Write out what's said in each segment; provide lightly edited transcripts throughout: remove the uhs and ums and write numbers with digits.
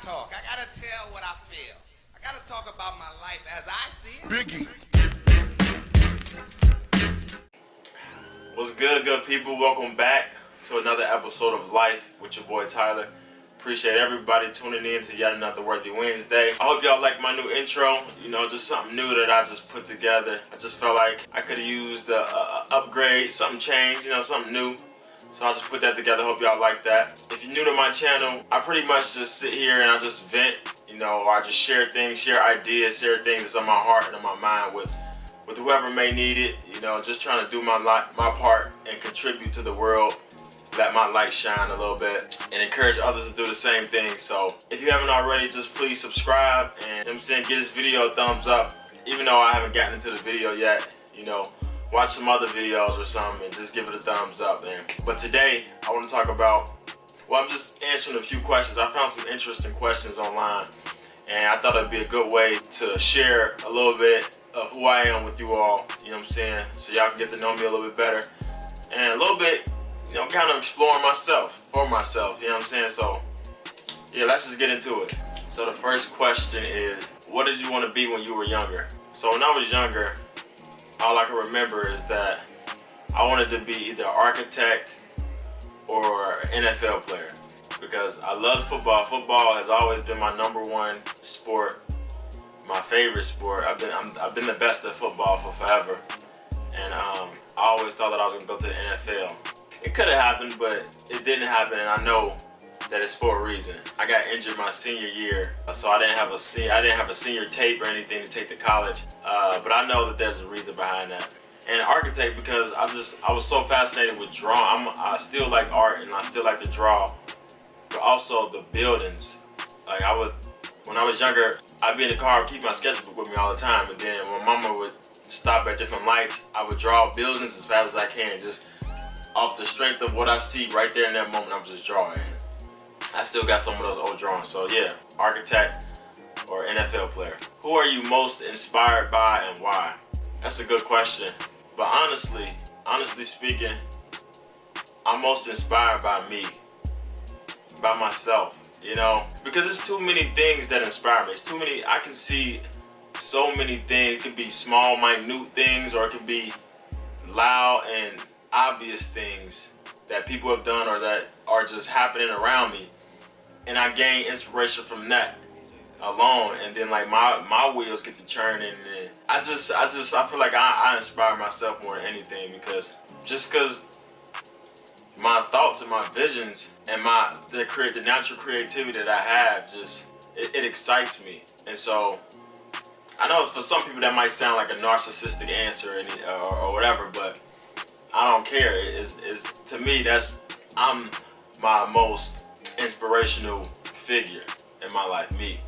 talk. I gotta tell what I feel. I gotta talk about my life as I see it. Biggie. What's good people? Welcome back to another episode of Life with your boy Tyler. Appreciate everybody tuning in to yet another Worthy Wednesday. I hope y'all like my new intro. You know, just something new that I just put together. I just felt like I could have used a upgrade, something changed, you know, something new. So I just put that together. Hope y'all like that. If you're new to my channel, I pretty much just sit here and I just vent, you know, or I just share things, share ideas, share things that's on my heart and on my mind with whoever may need it. You know, just trying to do my part and contribute to the world. Let my light shine a little bit and encourage others to do the same thing. So if you haven't already, just please subscribe and, you know what I'm saying, give this video a thumbs up. Even though I haven't gotten into the video yet, you know, watch some other videos or something and just give it a thumbs up, man. But today I want to talk about, well, I'm just answering a few questions. I found some interesting questions online and I thought it'd be a good way to share a little bit of who I am with you all, you know what I'm saying, so y'all can get to know me a little bit better and a little bit, you know, kind of exploring myself, for myself, you know what I'm saying? So, yeah, let's just get into it. So the first question is, what did you want to be when you were younger? So when I was younger, all I can remember is that I wanted to be either an architect or an NFL player because I love football. Football has always been my #1 sport, my favorite sport. I've been the best at football for forever, and I always thought that I was gonna go to the NFL. It could have happened, but it didn't happen, and I know that it's for a reason. I got injured my senior year, so I didn't have a senior tape or anything to take to college. But I know that there's a reason behind that. And architect because I was so fascinated with drawing. I still like art and I still like to draw, but also the buildings. Like when I was younger, I'd be in the car, keep my sketchbook with me all the time, and then when Mama would stop at different lights, I would draw buildings as fast as I can, just off the strength of what I see right there in that moment. I'm just drawing. I still got some of those old drawings. So yeah, architect or NFL player. Who are you most inspired by and why? That's a good question. But honestly speaking, I'm most inspired by me, by myself, you know, because there's too many things that inspire me. It's too many. I can see so many things. It could be small, minute things, or it could be loud and obvious things that people have done or that are just happening around me, and I gain inspiration from that alone, and then like my wheels get to churning, and I feel like I inspire myself more than anything because my thoughts and my visions and the natural creativity that I have just it excites me. And so I know for some people that might sound like a narcissistic answer or whatever, but I don't care. It's to me, I'm my most inspirational figure in my life, me.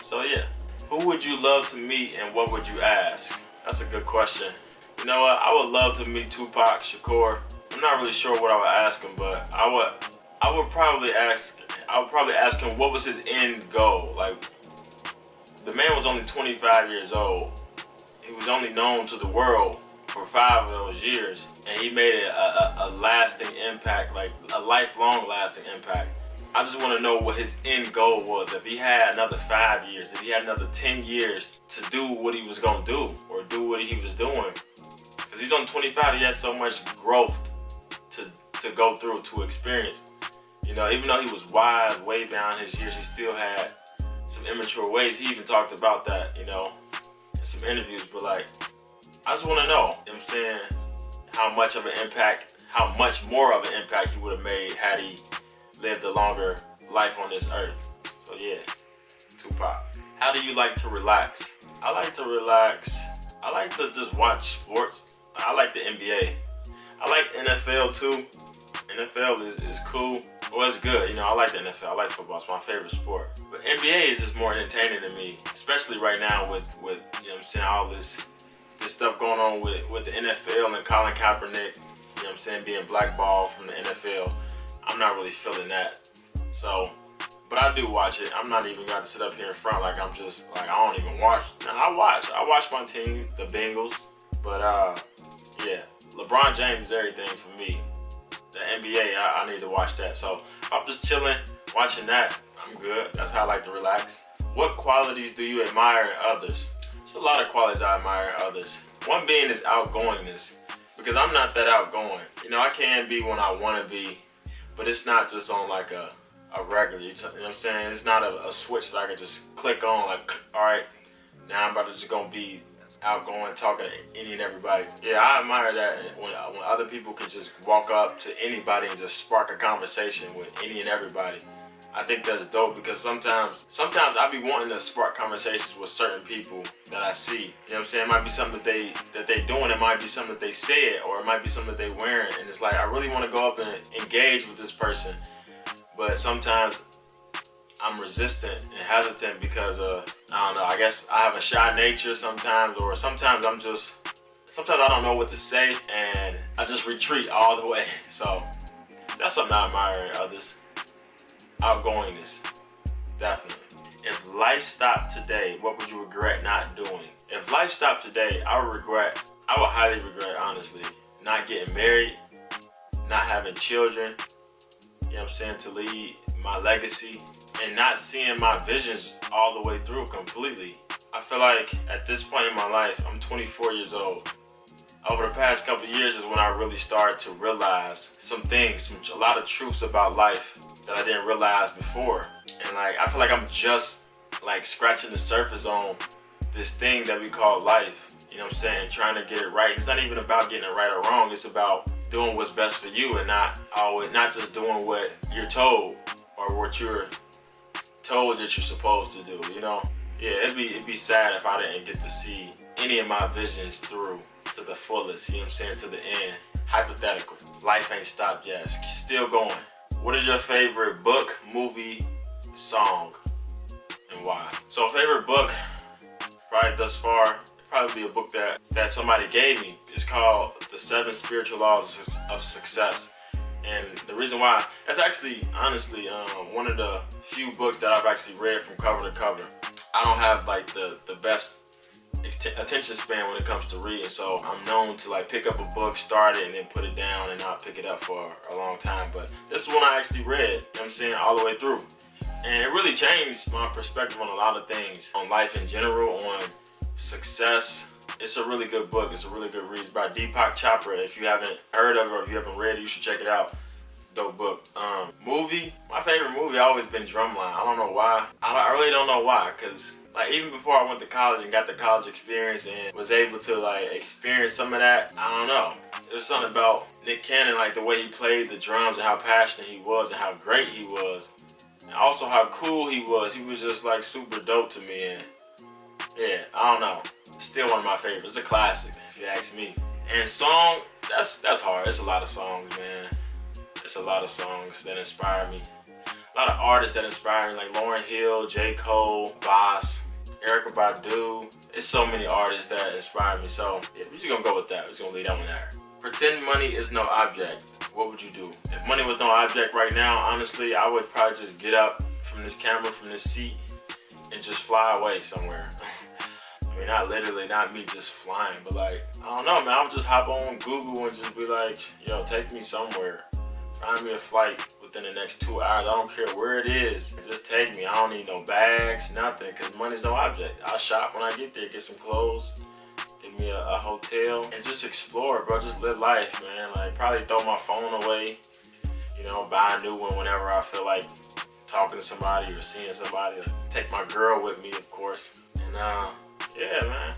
So yeah, who would you love to meet and what would you ask? That's a good question. You know what? I would love to meet Tupac Shakur. I'm not really sure what I would ask him, but I would probably ask him what was his end goal. Like, the man was only 25 years old. He was only known to the world for 5 of those years, and he made a lasting impact, like a lifelong lasting impact. I just want to know what his end goal was. If he had another 5 years, if he had another 10 years to do what he was going to do or do what he was doing. Because he's only 25, he has so much growth to go through, to experience. You know, even though he was wise way beyond his years, he still had some immature ways. He even talked about that, you know, in some interviews. But like, I just want to know, you know what I'm saying, how much more of an impact he would have made had he lived a longer life on this earth. So yeah, Tupac. How do you like to relax? I like to relax. I like to just watch sports. I like the NBA. I like NFL too. NFL is cool. Well, it's good. You know, I like the NFL. I like football. It's my favorite sport. But NBA is just more entertaining to me, especially right now with you know what I'm saying, all this stuff going on with the NFL and Colin Kaepernick, you know what I'm saying, being blackballed from the NFL. I'm not really feeling that. So, but I do watch it. I'm not even got to sit up here in front like I don't even watch. Nah, I watch my team, the Bengals. But yeah, LeBron James is everything for me. The NBA, I need to watch that. So I'm just chilling, watching that. I I'm good. That's how I like to relax. What qualities do you admire in others? There's a lot of qualities I admire in others. One being is outgoingness, because I'm not that outgoing. You know, I can be when I want to be, but it's not just on like a regular, you know what I'm saying? It's not a switch that I can just click on, like, all right, now I'm about to just gonna be outgoing, talking to any and everybody. Yeah, I admire that when other people can just walk up to anybody and just spark a conversation with any and everybody. I think that's dope, because sometimes I be wanting to spark conversations with certain people that I see. You know what I'm saying? It might be something that they doing, it might be something that they said, or it might be something that they wearing, and it's like I really want to go up and engage with this person, but sometimes I'm resistant and hesitant because I don't know, I guess I have a shy nature sometimes, or sometimes I don't know what to say and I just retreat all the way. So that's something I admire in others. Outgoingness, definitely. If life stopped today, what would you regret not doing? If life stopped today, I would highly regret, honestly, not getting married, not having children, you know what I'm saying, to lead my legacy, and not seeing my visions all the way through completely. I feel like at this point in my life, I'm 24 years old. Over the past couple of years is when I really started to realize some things, a lot of truths about life that I didn't realize before. And like, I feel like I'm just like scratching the surface on this thing that we call life. You know what I'm saying? Trying to get it right. It's not even about getting it right or wrong. It's about doing what's best for you, and not just doing what you're told or what you're told that you're supposed to do, you know? Yeah, it'd be sad if I didn't get to see any of my visions through to the fullest, you know what I'm saying, to the end. Hypothetical. Life ain't stopped yet. It's still going. What is your favorite book, movie, song, and why? So favorite book, probably thus far, probably be a book that somebody gave me. It's called The 7 Spiritual Laws of Success. And the reason why, that's actually, honestly, one of the few books that I've actually read from cover to cover. I don't have like the best attention span when it comes to reading, so I'm known to like pick up a book, start it, and then put it down and not pick it up for a long time. But this is one I actually read, you know what I'm saying, all the way through. And it really changed my perspective on a lot of things, on life in general, on success. It's a really good book. It's a really good read. It's by Deepak Chopra. If you haven't heard of it or if you haven't read it, you should check it out. Dope book. Movie, my favorite movie always been Drumline. I don't know why. I really don't know why, because like even before I went to college and got the college experience and was able to like experience some of that, I don't know. There was something about Nick Cannon, like the way he played the drums and how passionate he was and how great he was. And also how cool he was. He was just like super dope to me, and yeah, I don't know. Still one of my favorites. It's a classic, if you ask me. And song, that's hard. It's a lot of songs, man. It's a lot of songs that inspire me. A lot of artists that inspire me, like Lauryn Hill, J. Cole, Boss, Erykah Badu. It's so many artists that inspire me. So yeah, we're just gonna go with that. We're just gonna leave that one there. Pretend money is no object. What would you do? If money was no object right now, honestly, I would probably just get up from this camera, from this seat, and just fly away somewhere. I mean, not literally, not me just flying, but like, I don't know, man. I would just hop on Google and just be like, yo, take me somewhere. Find me a flight within the next 2 hours. I don't care where it is. Just take me. I don't need no bags, nothing, because money's no object. I'll shop when I get there, get some clothes, get me a hotel, and just explore, bro. Just live life, man. Like, probably throw my phone away, you know, buy a new one whenever I feel like talking to somebody or seeing somebody. Take my girl with me, of course. And yeah, man,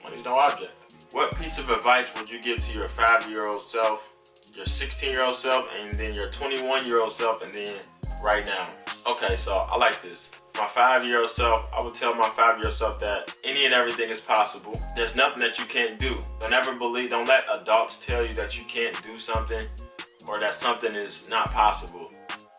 money's no object. What piece of advice would you give to your 5-year-old self, your 16-year-old self, and then your 21-year-old self, and then right now? Okay, so I like this. My 5-year-old self, I would tell my 5-year-old self that any and everything is possible. There's nothing that you can't do. Don't let adults tell you that you can't do something or that something is not possible,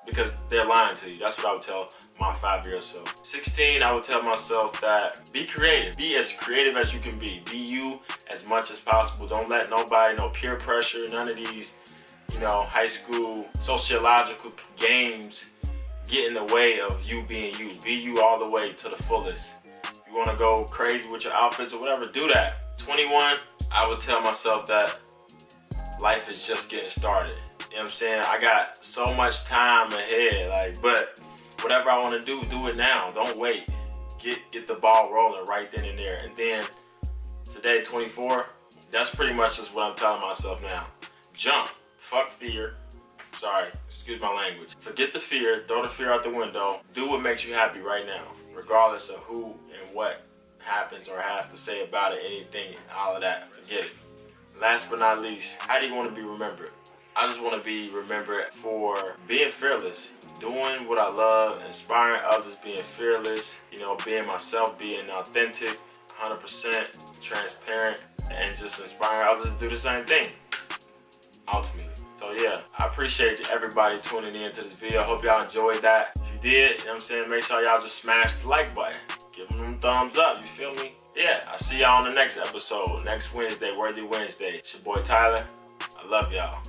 because they're lying to you. That's what I would tell my 5-year-old self. 16, I would tell myself that be creative. Be as creative as you can be. Be you as much as possible. Don't let nobody, no peer pressure, none of these, you know, high school sociological games get in the way of you being you. Be you all the way to the fullest. You want to go crazy with your outfits or whatever, do that. 21, I would tell myself that life is just getting started. You know what I'm saying? I got so much time ahead, like, but whatever I want to do it now. Don't wait. Get the ball rolling right then and there. And then today, 24, that's pretty much just what I'm telling myself now. Jump. Fuck fear. Sorry, excuse my language. Forget the fear. Throw the fear out the window. Do what makes you happy right now, regardless of who and what happens or have to say about it, anything, all of that. Forget it. Last but not least, how do you want to be remembered? I just want to be remembered for being fearless, doing what I love, inspiring others, being fearless, being myself, being authentic, 100% transparent, and just inspiring others to do the same thing, ultimately. So yeah, I appreciate everybody tuning in to this video. I hope y'all enjoyed that. If you did, make sure y'all just smash the like button. Give them thumbs up, you feel me? Yeah, I'll see y'all on the next episode, next Wednesday, Worthy Wednesday. It's your boy Tyler. I love y'all.